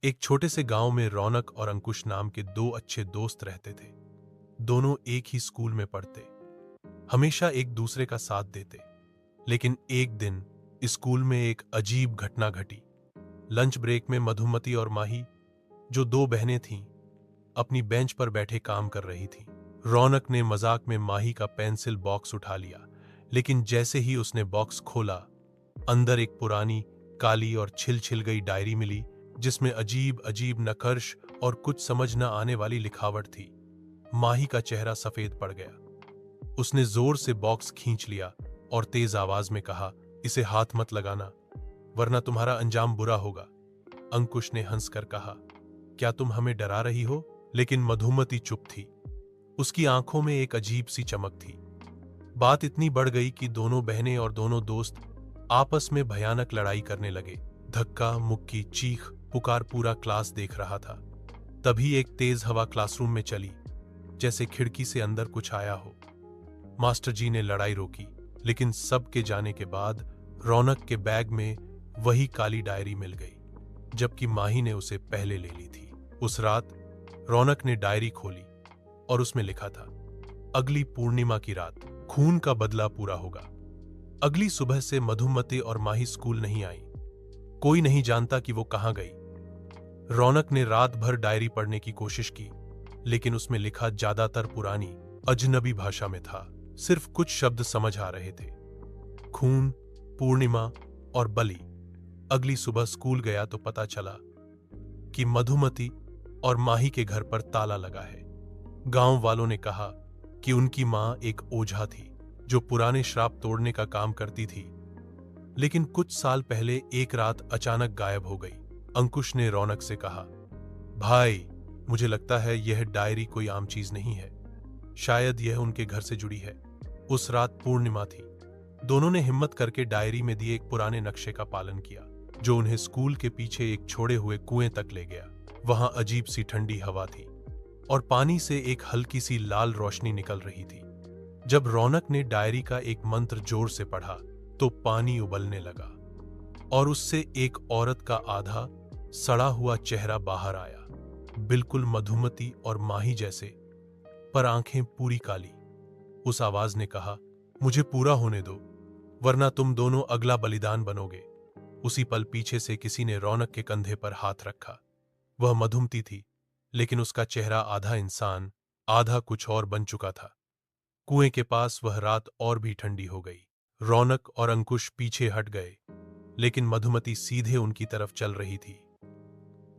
एक छोटे से गांव में रौनक और अंकुश नाम के दो अच्छे दोस्त रहते थे। दोनों एक ही स्कूल में पढ़ते, हमेशा एक दूसरे का साथ देते। लेकिन एक दिन स्कूल में एक अजीब घटना घटी। लंच ब्रेक में मधुमती और माही, जो दो बहनें थीं, अपनी बेंच पर बैठे काम कर रही थीं। रौनक ने मजाक में माही का पेंसिल बॉक्स उठा लिया, लेकिन जैसे ही उसने बॉक्स खोला, अंदर एक पुरानी, काली और छिल छिल गई डायरी मिली, जिसमें अजीब अजीब नकश और कुछ समझ न आने वाली लिखावट थी। माही का चेहरा सफेद पड़ गया। उसने जोर से बॉक्स खींच लिया और तेज आवाज में कहा, इसे हाथ मत लगाना, वरना तुम्हारा अंजाम बुरा होगा। अंकुश ने हंसकर कहा, क्या तुम हमें डरा रही हो? लेकिन मधुमती चुप थी। उसकी आंखों में एक अजीब सी चमक थी। बात इतनी बढ़ गई कि दोनों बहनें और दोनों दोस्त आपस में भयानक लड़ाई करने लगे। धक्का मुक्की, चीख पुकार पूरा क्लास देख रहा था। तभी एक तेज हवा क्लासरूम में चली, जैसे खिड़की से अंदर कुछ आया हो। मास्टर जी ने लड़ाई रोकी, लेकिन सबके जाने के बाद रौनक के बैग में वही काली डायरी मिल गई, जबकि माही ने उसे पहले ले ली थी। उस रात रौनक ने डायरी खोली और उसमें लिखा था, अगली पूर्णिमा की रात खून का बदला पूरा होगा। अगली सुबह से मधुमती और माही स्कूल नहीं आई। कोई नहीं जानता कि वो कहां गई। रौनक ने रात भर डायरी पढ़ने की कोशिश की, लेकिन उसमें लिखा ज्यादातर पुरानी, अजनबी भाषा में था। सिर्फ कुछ शब्द समझ आ रहे थे, खून, पूर्णिमा और बलि। अगली सुबह स्कूल गया तो पता चला कि मधुमती और माही के घर पर ताला लगा है। गांव वालों ने कहा कि उनकी मां एक ओझा थी, जो पुराने श्राप तोड़ने का काम करती थी, लेकिन कुछ साल पहले एक रात अचानक गायब हो गई। अंकुश ने रौनक से कहा, भाई, मुझे लगता है यह डायरी कोई आम चीज नहीं है, शायद यह उनके घर से जुड़ी है। उस रात पूर्णिमा थी। दोनों ने हिम्मत करके डायरी में दिए एक पुराने नक्शे का पालन किया, जो उन्हें स्कूल के पीछे एक छोड़े हुए कुएं तक ले गया। वहां अजीब सी ठंडी हवा थी और पानी से एक हल्की सी लाल रोशनी निकल रही थी। जब रौनक ने डायरी का एक मंत्र जोर से पढ़ा, तो पानी उबलने लगा और उससे एक औरत का आधा सड़ा हुआ चेहरा बाहर आया, बिल्कुल मधुमती और माही जैसे, पर आंखें पूरी काली। उस आवाज ने कहा, मुझे पूरा होने दो, वरना तुम दोनों अगला बलिदान बनोगे। उसी पल पीछे से किसी ने रौनक के कंधे पर हाथ रखा। वह मधुमती थी, लेकिन उसका चेहरा आधा इंसान, आधा कुछ और बन चुका था। कुएं के पास वह रात और भी ठंडी हो गई। रौनक और अंकुश पीछे हट गए, लेकिन मधुमती सीधे उनकी तरफ चल रही थी।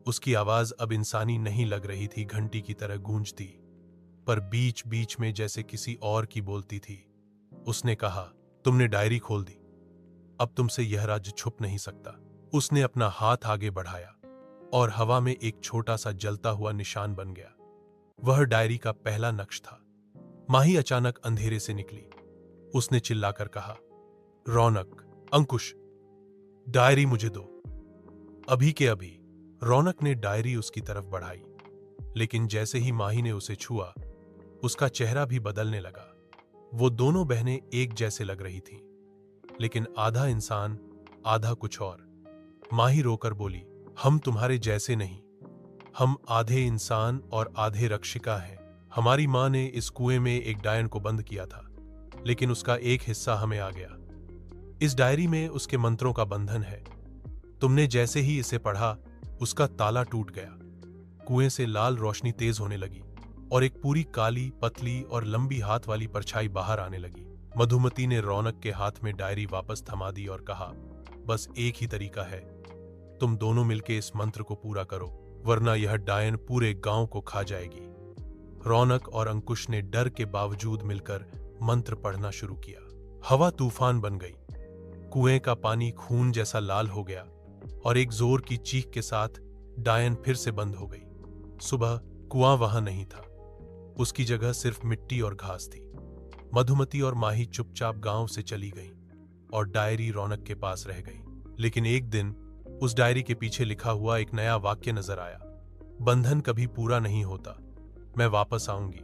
उसकी आवाज अब इंसानी नहीं लग रही थी, घंटी की तरह गूंजती, पर बीच बीच में जैसे किसी और की बोलती थी। उसने कहा, तुमने डायरी खोल दी, अब तुमसे यह राज छुप नहीं सकता। उसने अपना हाथ आगे बढ़ाया और हवा में एक छोटा सा जलता हुआ निशान बन गया। वह डायरी का पहला नक्श था। माही अचानक अंधेरे से निकली। उसने चिल्लाकर कहा, रौनक, अंकुश, डायरी मुझे दो, अभी के अभी। रौनक ने डायरी उसकी तरफ बढ़ाई, लेकिन जैसे ही माही ने उसे छुआ, उसका चेहरा भी बदलने लगा। वो दोनों बहनें एक जैसे लग रही थीं, लेकिन आधा इंसान, आधा कुछ और। माही रोकर बोली, हम तुम्हारे जैसे नहीं, हम आधे इंसान और आधे रक्षिका हैं। हमारी मां ने इस कुएं में एक डायन को बंद किया था, लेकिन उसका एक हिस्सा हमें आ गया। इस डायरी में उसके मंत्रों का बंधन है। तुमने जैसे ही इसे पढ़ा, उसका ताला टूट गया। कुएं से लाल रोशनी तेज होने लगी और एक पूरी काली, पतली और लंबी हाथ वाली परछाई बाहर आने लगी। मधुमती ने रौनक के हाथ में डायरी वापस थमा दी और कहा, बस एक ही तरीका है, तुम दोनों मिलकर इस मंत्र को पूरा करो, वरना यह डायन पूरे गांव को खा जाएगी। रौनक और अंकुश ने डर के बावजूद मिलकर मंत्र पढ़ना शुरू किया। हवा तूफान बन गई। कुएं का पानी खून जैसा लाल हो गया और एक जोर की चीख के साथ डायन फिर से बंद हो गई। सुबह कुआं वहां नहीं था, उसकी जगह सिर्फ मिट्टी और घास थी। मधुमती और माही चुपचाप गांव से चली गईं और डायरी रौनक के पास रह गई। लेकिन एक दिन उस डायरी के पीछे लिखा हुआ एक नया वाक्य नजर आया, बंधन कभी पूरा नहीं होता, मैं वापस आऊंगी।